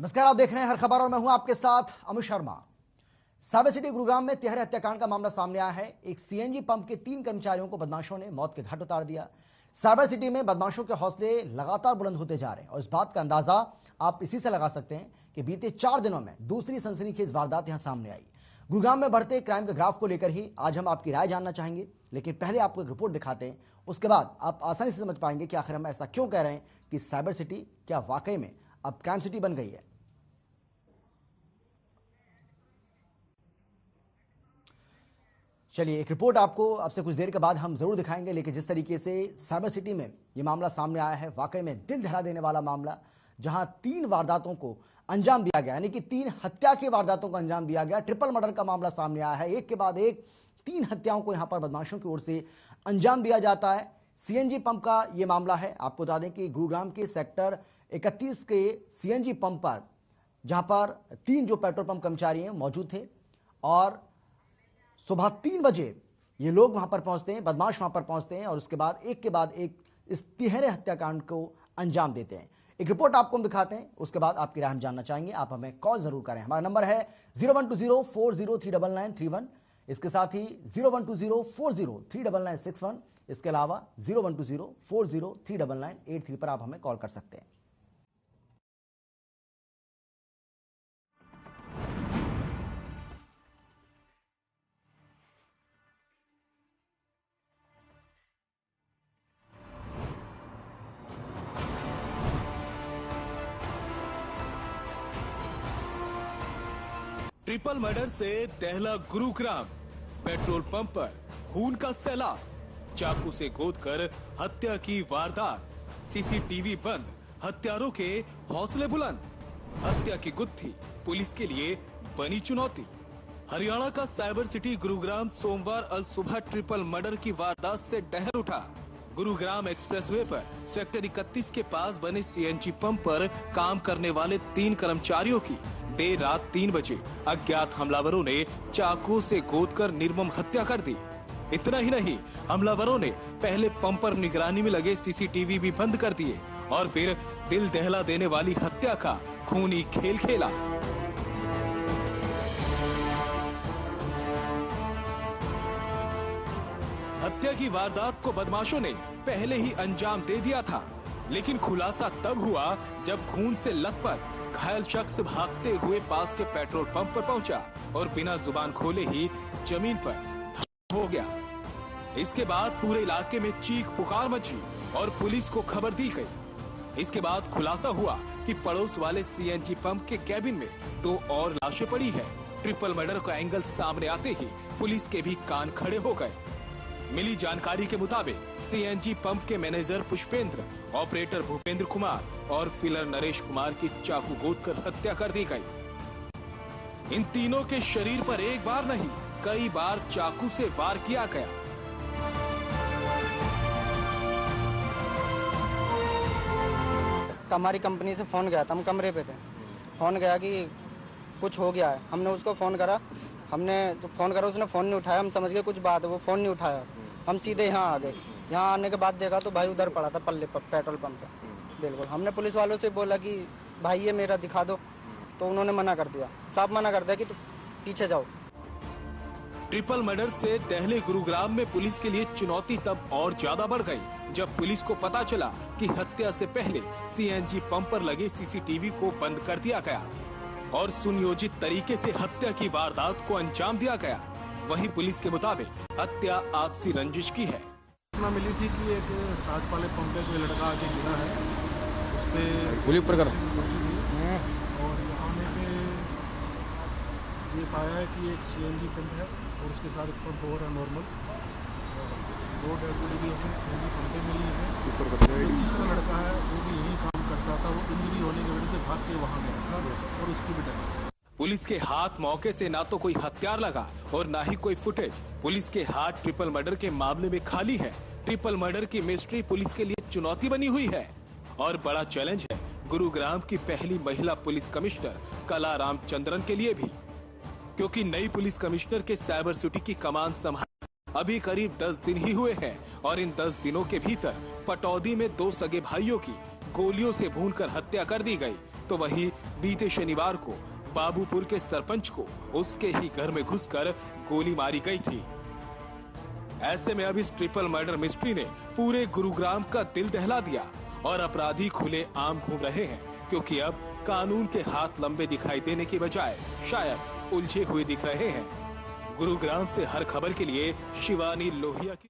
नमस्कार, आप देख रहे हैं हर खबर और मैं हूं आपके साथ अमित शर्मा। साइबर सिटी गुरुग्राम में तिहरे हत्याकांड का मामला सामने आया है। एक सीएनजी पंप के 3 कर्मचारियों को बदमाशों ने मौत के घाट उतार दिया। साइबर सिटी में बदमाशों के हौसले लगातार बुलंद होते जा रहे हैं और इस बात का अंदाजा आप इसी से लगा सकते हैं कि बीते 4 दिनों में दूसरी सनसनीखेज वारदात यहां सामने आई। गुरुग्राम में बढ़ते क्राइम के ग्राफ को लेकर ही आज हम आपकी राय जानना चाहेंगे, लेकिन पहले आपको एक रिपोर्ट दिखाते हैं। उसके बाद आप आसानी से समझ पाएंगे कि आखिर हम ऐसा क्यों कह रहे हैं कि साइबर सिटी क्या वाकई में अब क्राइम सिटी बन गई है। चलिए, एक रिपोर्ट आपको अब से कुछ देर के बाद हम जरूर दिखाएंगे, लेकिन जिस तरीके से साइबर सिटी में ये मामला सामने आया है, वाकई में दिल दहला देने वाला मामला, जहां 3 वारदातों को अंजाम दिया गया, यानी कि 3 हत्या की वारदातों को अंजाम दिया गया। ट्रिपल मर्डर का मामला सामने आया है। एक के बाद एक 3 हत्याओं को यहां पर बदमाशों की ओर से अंजाम दिया जाता है। सीएनजी पंप का यह मामला है। आपको बता दें कि गुरुग्राम के सेक्टर 31 के सीएनजी पंप पर, जहां पर 3 जो पेट्रोल पंप कर्मचारी हैं मौजूद थे और सुबह 3 बजे ये लोग वहां पर पहुंचते हैं, बदमाश वहां पर पहुंचते हैं और उसके बाद एक इस तिहरे हत्याकांड को अंजाम देते हैं। एक रिपोर्ट आपको हम दिखाते हैं, उसके बाद आपकी राय हम जानना चाहेंगे। आप हमें कॉल जरूर करें। हमारा नंबर है 0120403991। इसके साथ ही 0120403961। इसके अलावा 0120403983 पर आप हमें कॉल कर सकते हैं। ट्रिपल मर्डर से दहला गुरुग्राम। पेट्रोल पंप पर खून का सैलाब, चाकू से गोद कर हत्या की वारदात, सीसीटीवी बंद, हत्यारों के हौसले बुलंद। हत्या की गुत्थी पुलिस के लिए बनी चुनौती। हरियाणा का साइबर सिटी गुरुग्राम सोमवार अल सुबह ट्रिपल मर्डर की वारदात से डहर उठा। गुरुग्राम एक्सप्रेसवे पर सेक्टर 31 के पास बने सीएनजी पंप पर काम करने वाले 3 कर्मचारियों की देर रात 3 बजे अज्ञात हमलावरों ने चाकू से गोदकर निर्मम हत्या कर दी। इतना ही नहीं, हमलावरों ने पहले पंप पर निगरानी में लगे सीसीटीवी भी बंद कर दिए और फिर दिल दहला देने वाली हत्या का खूनी खेल खेला। हत्या की वारदात को बदमाशों ने पहले ही अंजाम दे दिया था, लेकिन खुलासा तब हुआ जब खून से लथपथ घायल शख्स भागते हुए पास के पेट्रोल पंप पर पहुंचा और बिना जुबान खोले ही जमीन पर हो गया। इसके बाद पूरे इलाके में चीख पुकार मची और पुलिस को खबर दी गई। इसके बाद खुलासा हुआ कि पड़ोस वाले सीएनजी पंप के कैबिन में 2 और लाशें पड़ी है। ट्रिपल मर्डर का एंगल सामने आते ही पुलिस के भी कान खड़े हो गए। मिली जानकारी के मुताबिक सीएनजी पंप के मैनेजर पुष्पेंद्र, ऑपरेटर भूपेंद्र कुमार और फिलर नरेश कुमार की चाकू गोदकर हत्या कर दी गई। इन तीनों के शरीर पर एक बार नहीं, कई बार चाकू से वार किया गया। हमारी कंपनी से फोन गया था, हम कमरे पे थे। फोन गया कि कुछ हो गया है। हमने उसको फोन करा, उसने फोन नहीं उठाया। हम समझ गए कुछ बात है, वो फोन नहीं उठाया। हम सीधे यहाँ आ गए। यहाँ आने के बाद देखा तो भाई उधर पड़ा था पल्ले पर, पेट्रोल पंप पे। बिल्कुल, हमने पुलिस वालों से बोला कि भाई ये मेरा दिखा दो, तो उन्होंने मना कर दिया, साफ मना कर दिया कि तुम पीछे जाओ। ट्रिपल मर्डर से दहले गुरुग्राम में पुलिस के लिए चुनौती तब और ज्यादा बढ़ गई जब पुलिस को पता चला कि हत्या से पहले सीएनजी पंप पर लगे सीसीटीवी को बंद कर दिया गया और सुनियोजित तरीके से हत्या की वारदात को अंजाम दिया गया। वहीं पुलिस के मुताबिक हत्या आपसी रंजिश की है। सूचना मिली थी कि एक साथ वाले पंप पे कोई लड़का आके गिरा है, उस पे और आने पे ये पाया है कि एक सीएनजी पंप है और उसके साथ एक पंप और है नॉर्मल। 2 डेड बॉडी भी सीएनजी पंप पे मिली है। तीसरा लड़का है वो भी यही काम करता था, वो इंजरी होने की वजह से भाग के वहाँ गया था और उसकी भी डेथ। पुलिस के हाथ मौके से ना तो कोई हथियार लगा और ना ही कोई फुटेज। पुलिस के हाथ ट्रिपल मर्डर के मामले में खाली है। ट्रिपल मर्डर की मिस्ट्री पुलिस के लिए चुनौती बनी हुई है और बड़ा चैलेंज है गुरुग्राम की पहली महिला पुलिस कमिश्नर कला रामचंद्रन के लिए भी, क्योंकि नई पुलिस कमिश्नर के साइबर सिटी की कमान संभाल अभी करीब 10 दिन ही हुए हैं और इन 10 दिनों के भीतर पटौदी में 2 सगे भाइयों की गोलियों से भूनकर हत्या कर दी गई। तो वहीं बीते शनिवार को बाबूपुर के सरपंच को उसके ही घर में घुसकर गोली मारी गई थी। ऐसे में अब इस ट्रिपल मर्डर मिस्ट्री ने पूरे गुरुग्राम का दिल दहला दिया और अपराधी खुले आम घूम रहे हैं, क्योंकि अब कानून के हाथ लंबे दिखाई देने की बजाय शायद उलझे हुए दिख रहे हैं। गुरुग्राम से हर खबर के लिए शिवानी लोहिया की।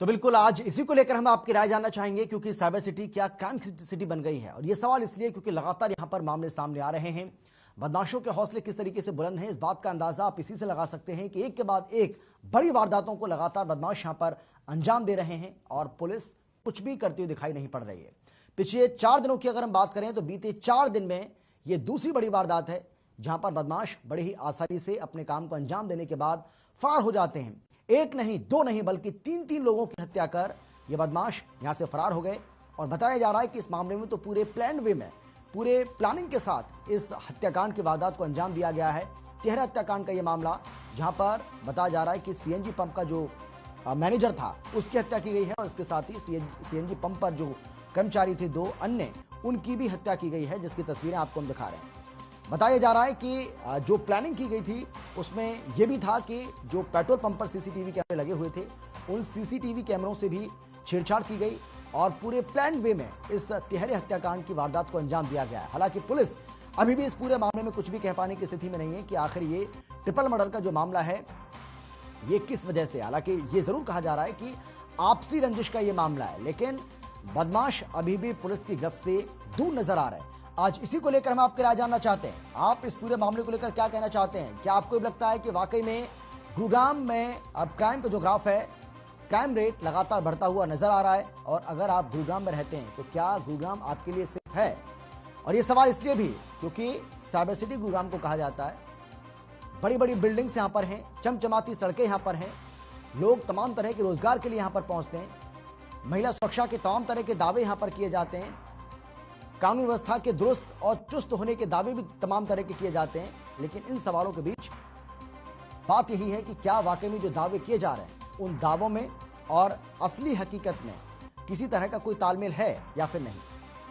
तो बिल्कुल आज इसी को लेकर हम आपकी राय जानना चाहेंगे, क्योंकि साइबर सिटी क्या क्राइम सिटी बन गई है। और ये सवाल इसलिए क्योंकि लगातार यहां पर मामले सामने आ रहे हैं। बदमाशों के हौसले किस तरीके से बुलंद हैं, इस बात का अंदाजा आप इसी से लगा सकते हैं कि एक के बाद एक बड़ी वारदातों को लगातार बदमाश यहां पर अंजाम दे रहे हैं और पुलिस कुछ भी करती हुई दिखाई नहीं पड़ रही है। पिछले 4 दिनों की अगर हम बात करें तो बीते 4 दिन में यह दूसरी बड़ी वारदात है जहां पर बदमाश बड़े ही आसानी से अपने काम को अंजाम देने के बाद फरार हो जाते हैं। एक नहीं, 2 नहीं, बल्कि 3 लोगों की हत्या कर ये बदमाश यहां से फरार हो गए। और बताया जा रहा है कि इस मामले में तो पूरे प्लान वे में, पूरे प्लानिंग के साथ इस हत्याकांड की वारदात को अंजाम दिया गया है। तिहरा हत्याकांड का यह मामला, जहां पर बताया जा रहा है कि सीएनजी पंप का जो मैनेजर था उसकी हत्या की गई है और इसके साथ ही सीएनजी पंप पर जो कर्मचारी थे 2 अन्य, उनकी भी हत्या की गई है, जिसकी तस्वीरें आपको हम दिखा रहे हैं। बताया जा रहा है कि जो प्लानिंग की गई थी उसमें यह भी था कि जो पेट्रोल पंप पर सीसीटीवी कैमरे लगे हुए थे उन सीसीटीवी कैमरों से भी छेड़छाड़ की गई और पूरे प्लान वे में इस तिहरे हत्याकांड की वारदात को अंजाम दिया गया है। हालांकि पुलिस अभी भी इस पूरे मामले में कुछ भी कह पाने की स्थिति में नहीं है कि आखिर ये ट्रिपल मर्डर का जो मामला है ये किस वजह से। हालांकि ये जरूर कहा जा रहा है कि आपसी रंजिश का ये मामला है, लेकिन बदमाश अभी भी पुलिस की गिरफ्त से दूर नजर आ रहे हैं। आज इसी को लेकर हम आपकी राय जानना चाहते हैं। आप इस पूरे मामले को लेकर क्या कहना चाहते हैं? क्या आपको लगता है कि वाकई में गुरुग्राम में अब क्राइम का जो ग्राफ है, क्राइम रेट लगातार बढ़ता हुआ नजर आ रहा है? और अगर आप गुरुग्राम में रहते हैं तो क्या गुरुग्राम आपके लिए सेफ है? और ये सवाल इसलिए भी क्योंकि साइबर सिटी गुरुग्राम को कहा जाता है। बड़ी बड़ी बिल्डिंग्स यहाँ पर हैं, चमचमाती सड़कें यहाँ पर हैं, लोग तमाम तरह के रोजगार के लिए यहाँ पर पहुंचते हैं, महिला सुरक्षा के तमाम तरह के दावे यहाँ पर किए जाते हैं, कानून व्यवस्था के दुरुस्त और चुस्त होने के दावे भी तमाम तरह के किए जाते हैं। लेकिन इन सवालों के बीच बात यही है कि क्या वाकई में जो दावे किए जा रहे हैं उन दावों में और असली हकीकत में किसी तरह का कोई तालमेल है या फिर नहीं?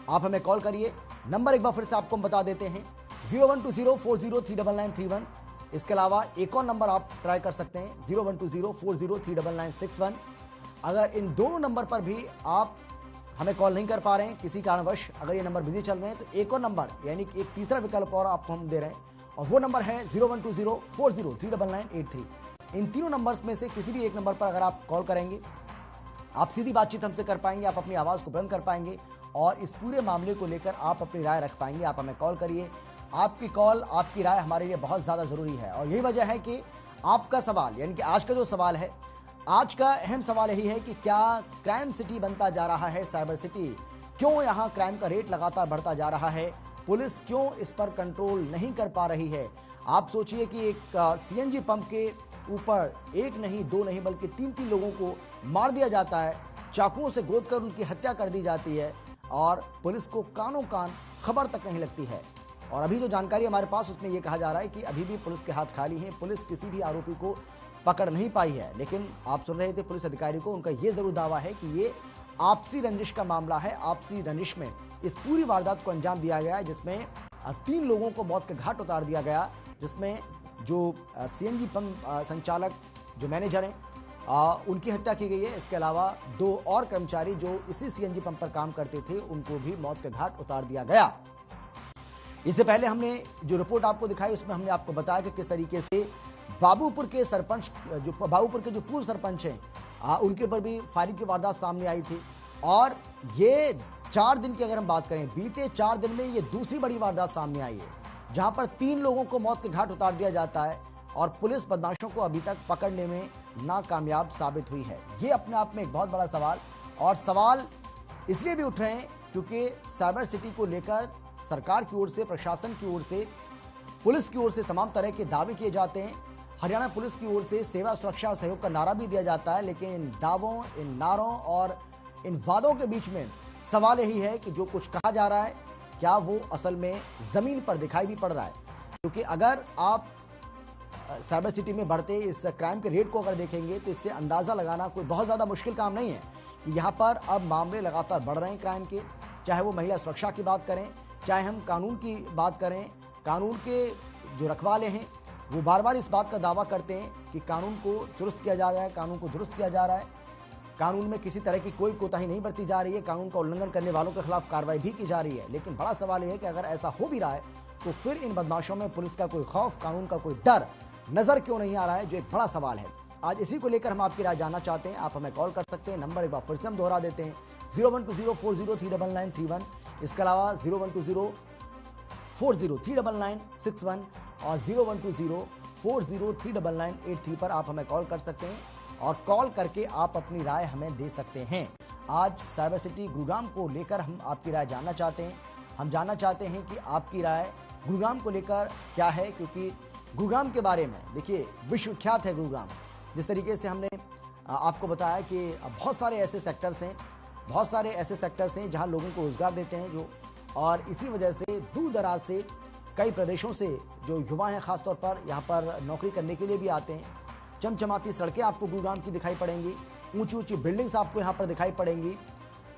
आप हमें कॉल करिए। नंबर एक बार फिर से आपको हम बता देते हैं, 0120403931। इसके अलावा एक और नंबर आप ट्राई कर सकते हैं, 0120403961। अगर इन दोनों नंबर पर भी आप हमें कॉल नहीं कर पा रहे हैं किसी कारणवश, अगर ये नंबर बिजी चल रहे हैं, तो एक और नंबर यानी कि एक तीसरा विकल्प और आपको हम दे रहे हैं और वो नंबर है 0120403983। इन तीनों नंबर्स में से किसी भी एक नंबर पर अगर आप कॉल करेंगे, आप सीधी बातचीत हमसे कर पाएंगे, आप अपनी आवाज़ को बुलंद कर पाएंगे और इस पूरे मामले को लेकर आप अपनी राय रख पाएंगे। आप हमें कॉल करिए। आपकी कॉल, आपकी राय हमारे लिए बहुत ज़्यादा ज़रूरी है और यही वजह है कि आपका सवाल, यानी कि आज का जो सवाल है, आज का अहम सवाल यही है कि क्या क्राइम सिटी बनता जा रहा है साइबर सिटी? क्यों यहाँ क्राइम का रेट लगातार बढ़ता जा रहा है? पुलिस क्यों इस पर कंट्रोल नहीं कर पा रही है? आप सोचिए कि एक सीएनजी पंप के ऊपर एक नहीं, 2 नहीं, बल्कि 3 लोगों को मार दिया जाता है, चाकुओं से गोदकर उनकी हत्या कर दी जाती है और पुलिस को कानों कान खबर तक नहीं लगती है। और अभी जो जानकारी हमारे पास उसमें यह कहा जा रहा है कि अभी भी पुलिस के हाथ खाली हैं, पुलिस किसी भी आरोपी को पकड़ नहीं पाई है। लेकिन आप सुन रहे थे पुलिस अधिकारी को, उनका यह जरूर दावा है कि ये आपसी रंजिश का मामला है। आपसी रंजिश में इस पूरी वारदात को अंजाम दिया गया है, जिसमें 3 लोगों को मौत के घाट उतार दिया गया, जिसमें जो सीएनजी पंप संचालक, जो मैनेजर हैं, उनकी हत्या की गई है। इसके अलावा 2 और कर्मचारी जो इसी सीएनजी पंप पर काम करते थे, उनको भी मौत के घाट उतार दिया गया। इससे पहले हमने जो रिपोर्ट आपको दिखाई उसमें हमने आपको बताया कि किस तरीके से बाबूपुर के सरपंच, जो बाबूपुर के जो पूर्व सरपंच हैं, उनके ऊपर भी फायरिंग की वारदात सामने आई थी। और ये 4 दिन की अगर हम बात करें, बीते 4 दिन में ये दूसरी बड़ी वारदात सामने आई है, जहां पर 3 लोगों को मौत के घाट उतार दिया जाता है और पुलिस बदमाशों को अभी तक पकड़ने में नाकामयाब साबित हुई है। ये अपने आप में एक बहुत बड़ा सवाल, और सवाल इसलिए भी उठ रहे हैं क्योंकि साइबर सिटी को लेकर सरकार की ओर से, प्रशासन की ओर से, पुलिस की ओर से तमाम तरह के दावे किए जाते हैं। हरियाणा पुलिस की ओर से सेवा, सुरक्षा और सहयोग का नारा भी दिया जाता है। लेकिन इन दावों, इन नारों और इन वादों के बीच में सवाल यही है कि जो कुछ कहा जा रहा है, क्या वो असल में जमीन पर दिखाई भी पड़ रहा है? क्योंकि अगर आप साइबर सिटी में बढ़ते इस क्राइम के रेट को अगर देखेंगे तो इससे अंदाजा लगाना कोई बहुत ज्यादा मुश्किल काम नहीं है कि यहाँ पर अब मामले लगातार बढ़ रहे हैं क्राइम के, चाहे वो महिला सुरक्षा की बात करें, चाहे हम कानून की बात करें। कानून के जो रखवाले हैं वो बार बार इस बात का दावा करते हैं कि कानून को चुस्त किया जा रहा है, कानून को दुरुस्त किया जा रहा है, कानून में किसी तरह की कोई कोताही नहीं बरती जा रही है, कानून का उल्लंघन करने वालों के खिलाफ कार्रवाई भी की जा रही है। लेकिन बड़ा सवाल यह है कि अगर ऐसा हो भी रहा है तो फिर इन बदमाशों में पुलिस का कोई खौफ, कानून का कोई डर नजर क्यों नहीं आ रहा है, जो एक बड़ा सवाल है। आज इसी को लेकर हम आपकी राय जानना चाहते हैं। आप हमें कॉल कर सकते हैं, नंबर एक बार फिर से हम दोहरा देते हैं 0120403991। इसके अलावा 012040399161 और 0120403993 पर आप हमें कॉल कर सकते हैं और कॉल करके आप अपनी राय हमें दे सकते हैं। आज साइबर सिटी गुरुग्राम को लेकर हम आपकी राय जानना चाहते हैं। हम जानना चाहते हैं कि आपकी राय गुरुग्राम को लेकर क्या है, क्योंकि गुरुग्राम के बारे में देखिए विश्वविख्यात है गुरुग्राम। जिस तरीके से हमने आपको बताया कि बहुत सारे ऐसे सेक्टर्स हैं जहां लोगों को रोजगार देते हैं जो, और इसी वजह से दूर दराज से कई प्रदेशों से जो युवा हैं खासतौर पर यहाँ पर नौकरी करने के लिए भी आते हैं। चमचमाती सड़कें आपको गुरुग्राम की दिखाई पड़ेंगी, ऊंची ऊंची बिल्डिंग्स आपको यहाँ पर दिखाई पड़ेंगी,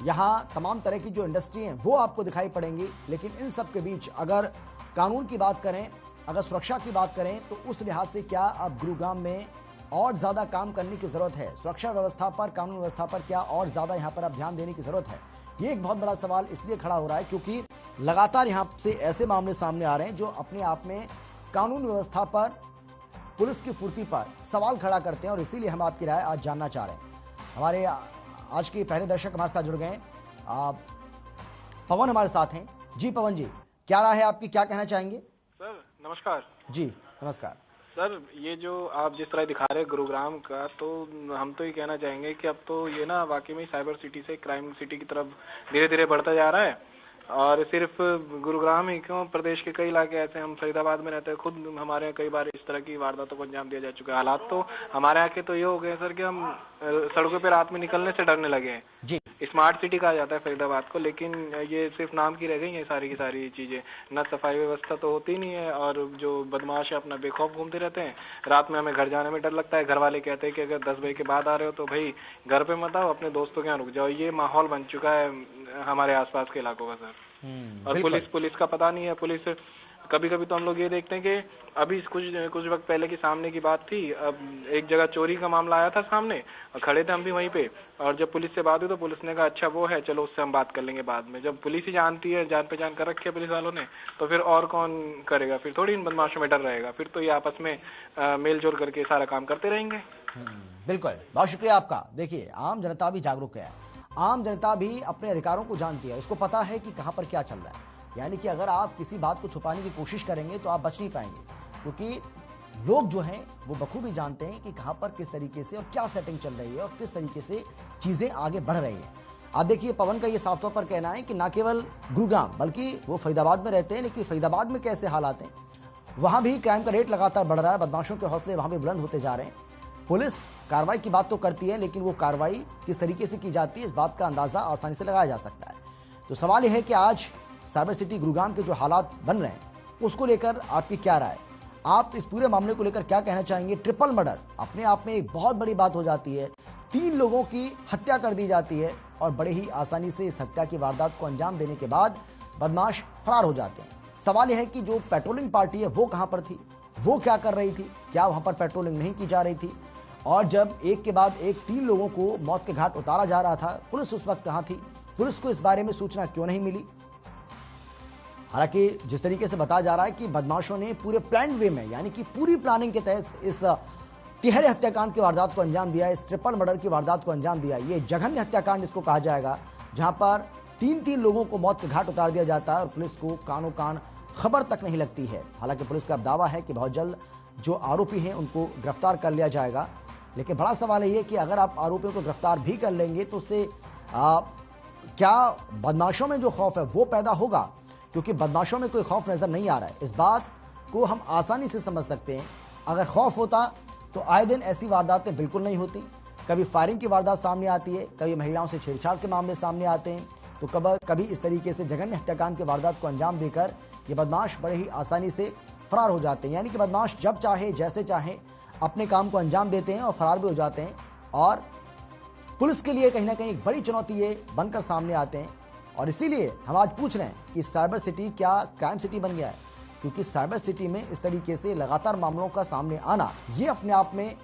यहाँ तमाम तरह की जो इंडस्ट्री हैं वो आपको दिखाई पड़ेंगी। लेकिन इन सब के बीच अगर कानून की बात करें, अगर सुरक्षा की बात करें, तो उस लिहाज से क्या अब गुरुग्राम में और ज्यादा काम करने की जरूरत है? सुरक्षा व्यवस्था पर, कानून व्यवस्था पर क्या और ज्यादा यहाँ पर अब ध्यान देने की जरूरत है? ये एक बहुत बड़ा सवाल इसलिए खड़ा हो रहा है क्योंकि लगातार यहाँ से ऐसे मामले सामने आ रहे हैं जो अपने आप में कानून व्यवस्था पर, पुलिस की फुर्ती पर सवाल खड़ा करते हैं। और इसीलिए हम आपकी राय आज जानना चाह रहे हैं। हमारे आज के पहले दर्शक हमारे साथ जुड़ गए हैं, पवन हमारे साथ हैं। जी पवन जी, क्या राय है आपकी, क्या कहना चाहेंगे? सर नमस्कार। जी नमस्कार सर, ये जो आप जिस तरह दिखा रहे हैं गुरुग्राम का, तो हम तो ये कहना चाहेंगे कि अब तो ये ना वाकई में साइबर सिटी से क्राइम सिटी की तरफ धीरे धीरे बढ़ता जा रहा है। और सिर्फ गुरुग्राम ही क्यों, प्रदेश के कई इलाके ऐसे, हम फरीदाबाद में रहते हैं, खुद हमारे यहाँ कई बार इस तरह की वारदातों को अंजाम दिया जा चुका है। हालात तो हमारे यहाँ के तो ये हो गए सर कि हम सड़कों पे रात में निकलने से डरने लगे हैं। जी, स्मार्ट सिटी कहा जाता है फरीदाबाद को, लेकिन ये सिर्फ नाम की रह गई है सारी की सारी चीजें। न सफाई व्यवस्था तो होती नहीं है, और जो बदमाश है अपना बेखौफ घूमते रहते हैं। रात में हमें घर जाने में डर लगता है। घर वाले कहते हैं कि अगर 10 बजे के बाद आ रहे हो तो भाई घर पे मत आओ, अपने दोस्तों के यहाँ रुक जाओ। ये माहौल बन चुका है हमारे आसपास के इलाकों का सर। और पुलिस का पता नहीं है। पुलिस कभी कभी तो हम लोग ये देखते हैं कि अभी कुछ वक्त पहले की सामने की बात थी, अब एक जगह चोरी का मामला आया था सामने, और खड़े थे हम भी वहीं पे, और जब पुलिस से बात हुई तो पुलिस ने कहा अच्छा वो है, चलो उससे हम बात कर लेंगे बाद में। जब पुलिस ही जानती है, जान पहचान कर रखी है पुलिस वालों ने, तो फिर और कौन करेगा? फिर थोड़ी इन बदमाशों में डर रहेगा, फिर तो ये आपस में मेल जोल करके सारा काम करते रहेंगे। बिल्कुल, बहुत शुक्रिया आपका। देखिए, आम जनता भी जागरूक है, आम जनता भी अपने अधिकारों को जानती है, उसको पता है कि कहां पर क्या चल रहा है। यानी कि अगर आप किसी बात को छुपाने की कोशिश करेंगे तो आप बच नहीं पाएंगे, क्योंकि लोग जो हैं वो बखूबी जानते हैं कि कहां पर किस तरीके से और क्या सेटिंग चल रही है और किस तरीके से चीजें आगे बढ़ रही हैं। आप देखिए, पवन का ये साफ तौर पर कहना है कि ना केवल गुरुग्राम बल्कि वो फरीदाबाद में रहते हैं, लेकिन फरीदाबाद में कैसे हालात हैं, वहां भी क्राइम का रेट लगातार बढ़ रहा है, बदमाशों के हौसले वहां भी बुलंद होते जा रहे हैं। पुलिस कार्रवाई की बात तो करती है, लेकिन वो कार्रवाई किस तरीके से की जाती है इस बात का अंदाजा आसानी से लगाया जा सकता है। तो सवाल यह है कि आज साइबर सिटी गुरुग्राम के जो हालात बन रहे हैं उसको लेकर आपकी क्या राय? आप इस पूरे मामले को लेकर क्या कहना चाहेंगे? ट्रिपल मर्डर अपने आप में एक बहुत बड़ी बात हो जाती है, 3 लोगों की हत्या कर दी जाती है और बड़े ही आसानी से इस हत्या की वारदात को अंजाम देने के बाद बदमाश फरार हो जाते हैं। सवाल यह है कि जो पेट्रोलिंग पार्टी है वो कहां पर थी, वो क्या कर रही थी, क्या वहां पर पेट्रोलिंग नहीं की जा रही थी? और जब एक के बाद एक 3 लोगों को मौत के घाट उतारा जा रहा था, पुलिस उस वक्त कहां थी? पुलिस को इस बारे में सूचना क्यों नहीं मिली? हालांकि जिस तरीके से बताया जा रहा है कि बदमाशों ने पूरे प्लान वे में, यानी कि पूरी प्लानिंग के तहत इस तिहरे हत्याकांड की वारदात को अंजाम दिया, इस ट्रिपल मर्डर की वारदात को अंजाम दिया। ये जघन्य हत्याकांड इसको कहा जाएगा, जहां पर 3 लोगों को मौत के घाट उतार दिया जाता है और पुलिस को कानों कान खबर तक नहीं लगती है। हालांकि पुलिस का दावा है कि बहुत जल्द जो आरोपी हैं उनको गिरफ्तार कर लिया जाएगा। लेकिन बड़ा सवाल यह है कि अगर आप आरोपियों को गिरफ्तार भी कर लेंगे तो उससे क्या बदमाशों में जो खौफ है वो पैदा होगा? क्योंकि बदमाशों में कोई खौफ नजर नहीं आ रहा है। इस बात को हम आसानी से समझ सकते हैं। अगर खौफ होता तो आए दिन ऐसी वारदातें बिल्कुल नहीं होती। कभी फायरिंग की वारदात सामने आती है, कभी महिलाओं से छेड़छाड़ के मामले सामने आते हैं, तो कभी इस तरीके से जघन्य हत्याकांड की वारदात को अंजाम देकर ये बदमाश बड़े ही आसानी से फरार हो जाते हैं। यानी कि बदमाश जब चाहे जैसे चाहे अपने काम को अंजाम देते हैं और फरार भी हो जाते हैं। और पुलिस के लिए कहीं ना कहीं एक बड़ी चुनौती ये बनकर सामने आते हैं। और इसीलिए हम आज पूछ रहे हैं कि साइबर सिटी क्या क्राइम सिटी बन गया है, क्योंकि साइबर सिटी में इस तरीके से लगातार मामलों का सामने आना ये अपने आप में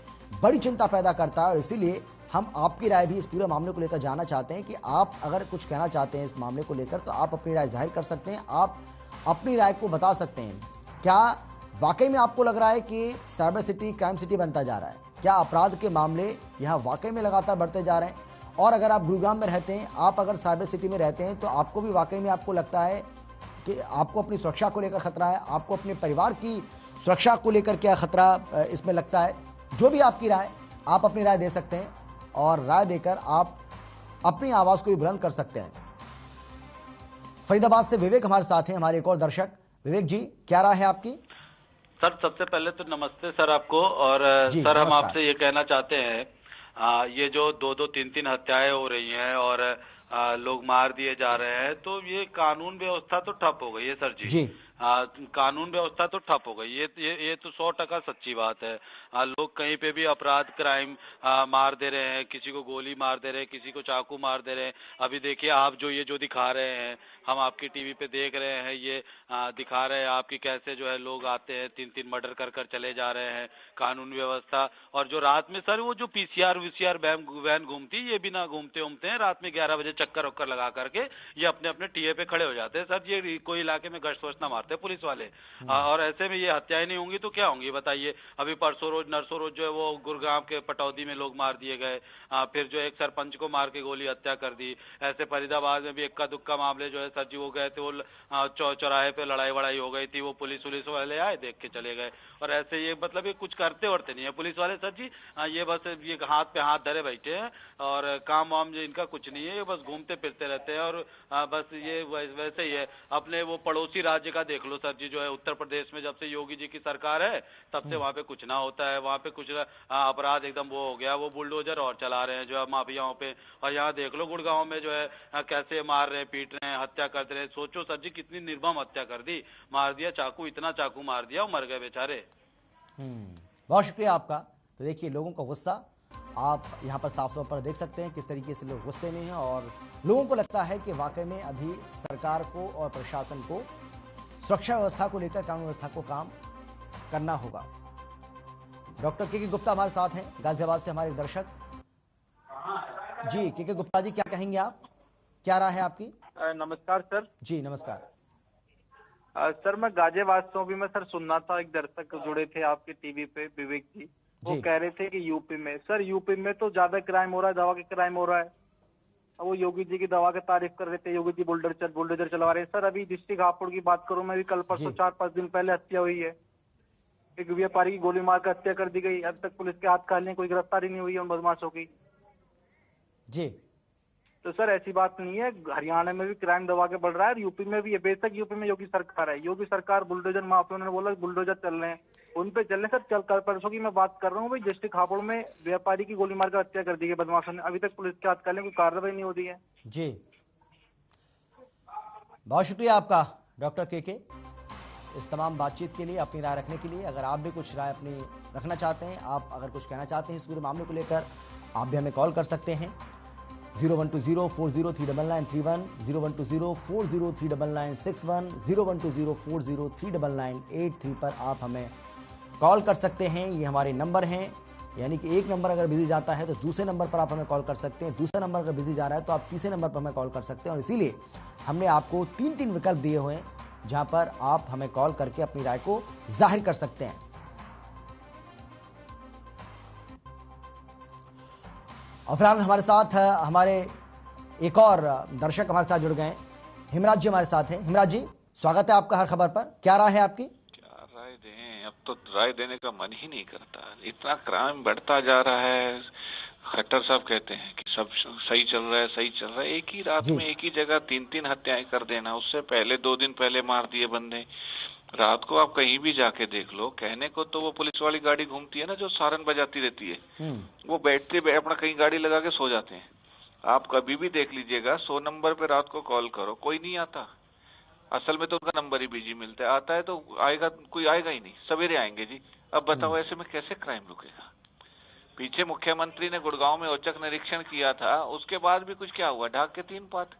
बड़ी चिंता पैदा करता है। और इसीलिए हम आपकी राय भी इस पूरे मामले को लेकर जानना चाहते हैं कि आप अगर कुछ कहना चाहते हैं इस मामले को लेकर तो आप अपनी राय जाहिर कर सकते हैं, आप अपनी राय को बता सकते हैं। क्या वाकई में आपको लग रहा है कि साइबर सिटी क्राइम सिटी बनता जा रहा है? क्या अपराध के मामले यहाँ वाकई में लगातार बढ़ते जा रहे हैं? और अगर आप गुरुग्राम में रहते हैं, आप अगर साइबर सिटी में रहते हैं, तो आपको भी वाकई में आपको लगता है कि आपको अपनी सुरक्षा को लेकर खतरा है, आपको अपने परिवार की सुरक्षा को लेकर क्या खतरा इसमें लगता है? जो भी आपकी राय, आप अपनी राय दे सकते हैं और राय देकर आप अपनी आवाज को भी बुलंद कर सकते हैं। फरीदाबाद से विवेक हमारे साथ हैं, हमारे एक और दर्शक। विवेक जी, क्या राय है आपकी? सर, सबसे पहले तो नमस्ते सर आपको। और सर, हम आपसे ये कहना चाहते हैं, ये जो 2-2, 3-3 हत्याएं हो रही हैं और लोग मार दिए जा रहे हैं, तो ये कानून व्यवस्था तो ठप हो गई है सर जी। कानून व्यवस्था तो ठप हो गई, ये तो 100% सच्ची बात है। लोग कहीं पे भी अपराध क्राइम मार दे रहे हैं, किसी को गोली मार दे रहे हैं, किसी को चाकू मार दे रहे हैं। अभी देखिए आप जो दिखा रहे हैं, हम आपकी टीवी पे देख रहे हैं, ये दिखा रहे हैं आपकी कैसे जो है लोग आते हैं 3-3 मर्डर कर चले जा रहे हैं। कानून व्यवस्था, और जो रात में सर वो जो पीसीआर वीसीआर वैन घूमती, ये भी ना घूमते हैं रात में 11 बजे चक्कर वक्कर लगा करके ये अपने अपने टीए पे खड़े हो जाते हैं। सर, ये कोई इलाके में गश्त वश्त ना मारते पुलिस वाले। और ऐसे में ये हत्याएं नहीं होंगी तो क्या होंगी बताइए? अभी नरसों रोज जो है वो गुरुग्राम के पटौदी में लोग मार दिए गए, फिर जो एक सरपंच को मार के गोली हत्या कर दी। ऐसे फरीदाबाद में भी इक्का दुक्का मामले जो है सर जी, वो गए थे, वो चौराहे पे लड़ाई वड़ाई हो गई थी, वो पुलिस वाले आए, देख के चले गए। और ऐसे ये मतलब ये कुछ करते वरते नहीं है पुलिस वाले सर जी। ये बस ये हाथ पे हाथ धरे बैठे हैं और काम वाम इनका कुछ नहीं है, ये बस घूमते फिरते रहते हैं। और बस ये वैसे ही है। अपने वो पड़ोसी राज्य का देख लो सर जी, जो है उत्तर प्रदेश में जब से योगी जी की सरकार है तब से वहाँ पे कुछ ना होता है, वहाँ पे कुछ अपराध एकदम वो हो गया, वो बुलडोजर और चला रहे हैं जो है माफियाओं पे। और यहाँ देख लो गुड़गांव में जो है कैसे मार रहे हैं, पीट रहे हैं, हत्या करते रहे। सोचो सर जी, कितनी निर्मम हत्या कर दी, मार दिया चाकू, इतना चाकू मार दिया, वो मर गए बेचारे। बहुत शुक्रिया आपका। तो देखिए, लोगों का गुस्सा आप यहाँ पर साफ तौर पर देख सकते हैं, किस तरीके से लोग गुस्से में हैं और लोगों को लगता है कि वाकई में अभी सरकार को और प्रशासन को सुरक्षा व्यवस्था को लेकर, कानून व्यवस्था को काम करना होगा। डॉक्टर के गुप्ता हमारे साथ हैं, गाजियाबाद से हमारे दर्शक। जी के गुप्ता जी, क्या कहेंगे आप? क्या राय है आपकी? नमस्कार सर। जी नमस्कार। सर, मैं गाजियाबाद से हूँ। भी मैं सर सुनना था, एक दर्शक जुड़े थे आपके टीवी पे, विवेक जी, वो कह रहे थे कि यूपी में, सर यूपी में तो ज्यादा क्राइम हो रहा है, दवा के क्राइम हो रहा है। वो योगी जी की दवा की तारीफ कर रहे थे, योगी जी बुलडोजर चलवा रहे हैं। सर, अभी डिस्ट्रिक्ट हापुड़ की बात करूं मैं, भी कल परसों 4-5 दिन पहले हत्या हुई है, एक व्यापारी की गोली मार कर हत्या कर दी गई। अब तक पुलिस के हाथ खाली, कोई गिरफ्तारी नहीं हुई है उन बदमाशों की। जी, तो सर ऐसी बात नहीं है, हरियाणा में भी क्राइम दबा के बढ़ रहा है, यूपी में भी है। बेशक यूपी में योगी सरकार है, योगी सरकार बुलडोजर माफिया, उन्होंने बोला बुलडोजर चल रहे हैं, उन पे चल रहे। सर, कल परसों की मैं बात कर रहा हूँ भाई, डिस्ट्रिक्ट हापुड़ में व्यापारी की गोली मारकर हत्या कर दी गई बदमाशों ने, अभी तक पुलिस के हाथ खाली, कोई कार्रवाई नहीं होती है। जी, बहुत शुक्रिया आपका डॉक्टर के इस तमाम बातचीत के लिए, अपनी राय रखने के लिए। अगर आप भी कुछ राय अपनी रखना चाहते हैं, आप अगर कुछ कहना चाहते हैं इस पूरे मामले को लेकर, आप भी हमें कॉल कर सकते हैं 0120-4039931, 0120-4039961, 0120-4039983 पर आप हमें कॉल कर सकते हैं। ये हमारे नंबर हैं, यानी कि एक नंबर अगर बिजी जाता है तो दूसरे नंबर पर आप हमें कॉल कर सकते हैं, दूसरा नंबर अगर बिजी जा रहा है तो आप तीसरे नंबर पर हमें कॉल कर सकते हैं। और इसीलिए हमने आपको 3 विकल्प दिए हुए हैं जहां पर आप हमें कॉल करके अपनी राय को जाहिर कर सकते हैं। और फिलहाल हमारे साथ हमारे एक और दर्शक हमारे साथ जुड़ गए हैं, हिमराज जी हमारे साथ हैं। हिमराज जी, स्वागत है आपका हर खबर पर। क्या राय है आपकी? क्या राय दें, अब तो राय देने का मन ही नहीं करता, इतना क्राइम बढ़ता जा रहा है। खट्टर साहब कहते हैं कि सब सही चल रहा है, सही चल रहा है, एक ही रात में एक ही जगह 3-3 हत्याएं कर देना। उससे पहले 2 दिन पहले मार दिए बंदे। रात को आप कहीं भी जाके देख लो, कहने को तो वो पुलिस वाली गाड़ी घूमती है ना जो सारन बजाती रहती है, वो बैठते अपना कहीं गाड़ी लगा के सो जाते हैं। आप कभी भी देख लीजिएगा, 100 नंबर पे रात को कॉल करो, कोई नहीं आता। असल में तो उनका नंबर ही बिजी मिलता है, आता है तो आएगा, कोई आएगा ही नहीं, सवेरे आएंगे जी। अब बताओ ऐसे में कैसे क्राइम रुकेगा? पीछे मुख्यमंत्री ने गुड़गांव में औचक निरीक्षण किया था, उसके बाद भी कुछ क्या हुआ, ढाक के 3 पात।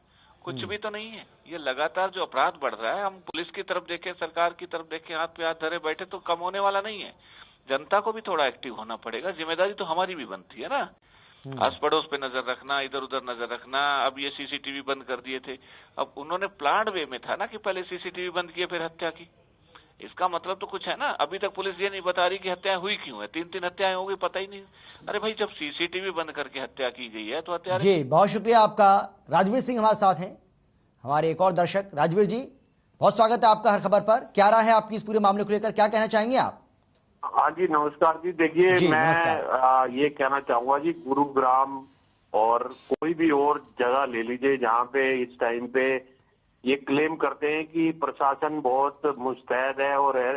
कुछ भी तो नहीं है। ये लगातार जो अपराध बढ़ रहा है, हम पुलिस की तरफ देखें, सरकार की तरफ देखें, हाथ पे हाथ धरे बैठे तो कम होने वाला नहीं है। जनता को भी थोड़ा एक्टिव होना पड़ेगा, जिम्मेदारी तो हमारी भी बनती है ना। आस पड़ोस पे नजर रखना, इधर उधर नजर रखना। अब ये सीसीटीवी बंद कर दिए थे, अब उन्होंने प्लान वे में था ना कि पहले सीसीटीवी बंद किए फिर हत्या की। इसका मतलब तो कुछ है ना। अभी तक पुलिस ये नहीं बता रही कि हत्याएं हुई क्यों है, 3-3 हत्याएं हो गई, पता ही नहीं। अरे भाई, जब सीसीटीवी बंद करके हत्या की गई है तो हत्या। जी बहुत शुक्रिया आपका। राजवीर सिंह हमारे साथ हैं, हमारे एक और दर्शक। राजवीर जी, बहुत स्वागत है आपका हर खबर पर। क्या राय है आपकी इस पूरे मामले को लेकर, क्या कहना चाहेंगे आप? हाँ जी, नमस्कार जी। देखिए, मैं ये कहना चाहूंगा जी, गुरुग्राम और कोई भी और जगह ले लीजिए जहाँ पे इस टाइम पे ये क्लेम करते हैं कि प्रशासन बहुत मुस्तैद है और है।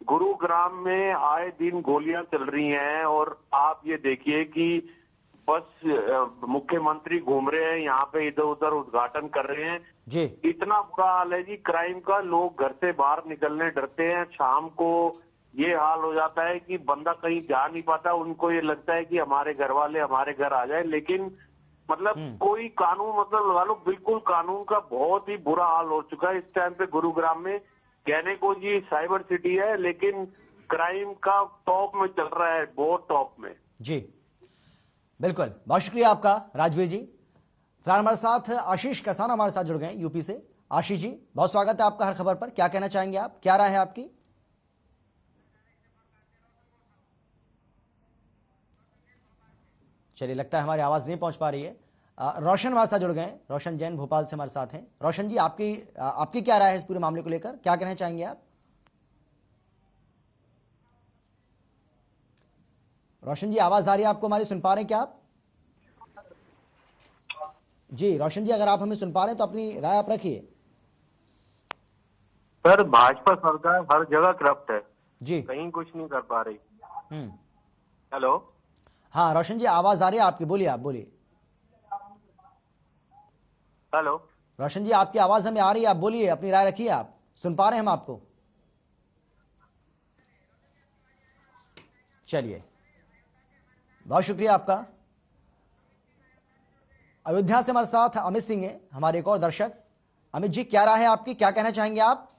गुरुग्राम में आए दिन गोलियां चल रही हैं और आप ये देखिए कि बस मुख्यमंत्री घूम रहे हैं यहाँ पे, इधर उधर उद्घाटन कर रहे हैं जी। इतना बुरा हाल है जी क्राइम का। लोग घर से बाहर निकलने डरते हैं। शाम को ये हाल हो जाता है कि बंदा कहीं जा नहीं पाता। उनको ये लगता है कि हमारे घर वाले हमारे घर आ जाए, लेकिन मतलब कोई कानून मतलब लगा लो, बिल्कुल कानून का बहुत ही बुरा हाल हो चुका है इस टाइम पे गुरुग्राम में। कहने को जी साइबर सिटी है, लेकिन क्राइम का टॉप में चल रहा है, बहुत टॉप में। जी बिल्कुल, बहुत शुक्रिया आपका राजवीर जी। फिलहाल हमारे साथ आशीष कसाना हमारे साथ जुड़ गए यूपी से। आशीष जी, बहुत स्वागत है आपका हर खबर पर। क्या कहना चाहेंगे आप, क्या राय है आपकी? चलिए, लगता है हमारी आवाज नहीं पहुंच पा रही है। रोशन हमारे साथ जुड़ गए। रोशन जैन भोपाल से हमारे साथ हैं। रोशन जी, आपकी क्या राय है इस पूरे मामले को लेकर, क्या कहना चाहेंगे आप? रोशन जी, आवाज आ रही है आपको हमारी, सुन पा रहे हैं क्या आप? जी रोशन जी, अगर आप हमें सुन पा रहे हैं तो अपनी राय आप रखिए। सर, भाजपा सरकार हर जगह करप्ट है जी, कहीं कुछ नहीं कर पा रही। हेलो, हाँ रोशन जी, आवाज आ रही है आपकी, बोलिए, आप बोलिए। हेलो रोशन जी, आपकी आवाज हमें आ रही है, आप बोलिए, अपनी राय रखिए, आप सुन पा रहे हैं हम आपको। चलिए, बहुत शुक्रिया आपका। अयोध्या से हमारे साथ अमित सिंह है, हमारे एक और दर्शक। अमित जी, क्या राय है आपकी, क्या कहना चाहेंगे आप?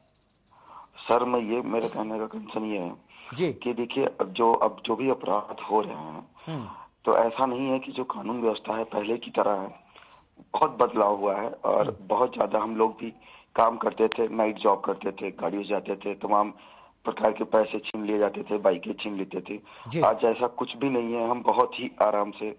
सर, मेरे कहने का कंसर्न ये है जी कि देखिए, अब जो भी अपराध हो रहे हैं तो ऐसा नहीं है कि जो कानून व्यवस्था है पहले की तरह है। बहुत बदलाव हुआ है और बहुत ज्यादा हम लोग भी काम करते थे, नाइट जॉब करते थे, गाड़ियों से जाते थे, तमाम प्रकार के पैसे छीन लिए जाते थे, बाइकें छीन लेते थे। आज ऐसा कुछ भी नहीं है। हम बहुत ही आराम से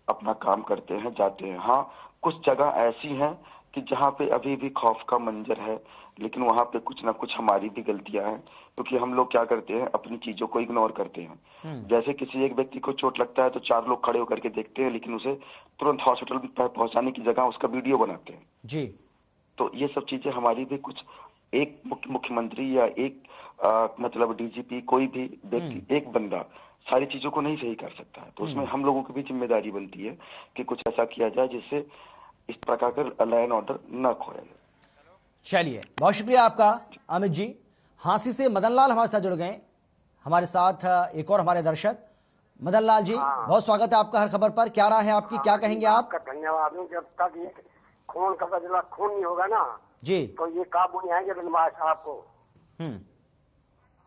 अपना काम करते हैं, जाते हैं। हाँ, कुछ जगह ऐसी हैं कि जहाँ पे अभी भी खौफ का मंजर है, लेकिन वहाँ पे कुछ ना कुछ हमारी भी गलतियां हैं, क्योंकि हम लोग क्या करते हैं, अपनी चीजों को इग्नोर करते हैं। जैसे किसी एक व्यक्ति को चोट लगता है तो 4 लोग खड़े होकर के देखते हैं, लेकिन उसे तुरंत हॉस्पिटल पहुंचाने की जगह उसका वीडियो बनाते हैं जी। तो ये सब चीजें हमारी भी कुछ, एक मुख्यमंत्री या एक मतलब डीजीपी, कोई भी व्यक्ति, एक बंदा सारी चीजों को नहीं सही कर सकता है। तो उसमें हम लोगों की भी जिम्मेदारी बनती है कि कुछ ऐसा किया जाए जिससे इस प्रकार का लॉ एंड ऑर्डर न खोए। चलिए, बहुत शुक्रिया आपका अमित जी। हांसी से मदन लाल हमारे साथ जुड़ गए, हमारे साथ एक और हमारे दर्शक। मदन लाल जी, बहुत स्वागत है आपका हर खबर पर। क्या राय है आपकी, क्या कहेंगे आप? धन्यवाद। जब तक ये खून का बदला खून नहीं होगा ना जी, तो ये काबू नहीं आएंगे बदमाश आपको।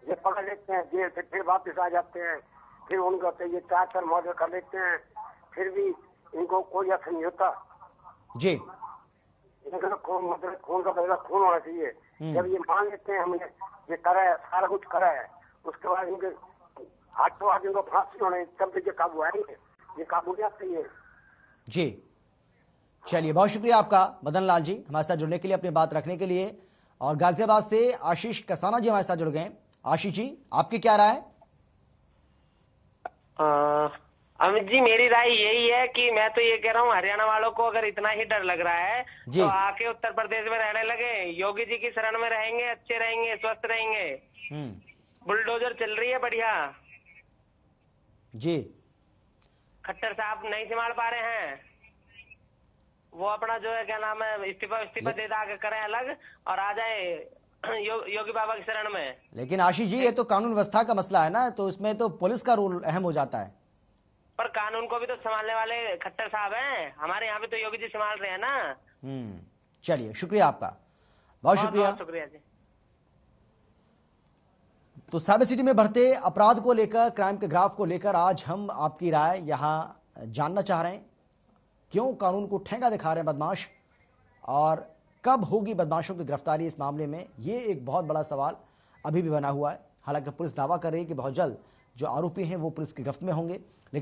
ये पकड़ लेते हैं जेल से, फिर वापस आ जाते हैं, फिर उनको तो ये 4 मर्डर कर लेते हैं, फिर भी इनको कोई असर नहीं होता जी। इनका खून का बदला खून होना चाहिए। जब ये मान लेते हैं हमने ये करा है, सारा कुछ करा है, उसके बाद इनके हाथों हाथ इनको फांसी होने, तब ये काबू आएंगे। ये काबू नहीं आते हैं जी। चलिए, बहुत शुक्रिया आपका मदन लाल जी, हमारे साथ जुड़ने के लिए, अपनी बात रखने के लिए। और गाजियाबाद से आशीष कसाना जी हमारे साथ जुड़ गए। आशीष जी, आपकी क्या राय है? अमित जी, मेरी राय यही है कि मैं तो ये कह रहा हूँ, हरियाणा वालों को अगर इतना ही डर लग रहा है तो आके उत्तर प्रदेश में रहने लगे, योगी जी की शरण में रहेंगे, अच्छे रहेंगे, स्वस्थ रहेंगे। बुलडोजर चल रही है बढ़िया जी। खट्टर साहब नहीं संभाल पा रहे हैं, वो अपना जो है क्या नाम है, इस्तीफा दे के करें अलग और आ जाए योगी बाबा की शरण में। लेकिन आशीष जी, ये तो कानून व्यवस्था का मसला है ना, तो इसमें तो पुलिस का रोल अहम हो जाता है। पर कानून को भी तो संभालने वाले खट्टर साहब हैं, हमारे यहाँ पे तो योगी जी संभाल रहे हैं ना। चलिए, शुक्रिया आपका, बहुत शुक्रिया। शुक्रिया जी। तो साइबर सिटी में बढ़ते अपराध को लेकर, क्राइम के ग्राफ को लेकर आज हम आपकी राय यहां जानना चाह रहे हैं। क्यों कानून को ठेंगा दिखा रहे हैं बदमाश, और कब होगी बदमाशों की गिरफ्तारी इस मामले में, ये एक बहुत बड़ा सवाल अभी भी बना हुआ है। हालांकि पुलिस दावा कर रही है कि बहुत जल्द जो आरोपी हैं वो पुलिस की गिरफ्त में होंगे, लेकिन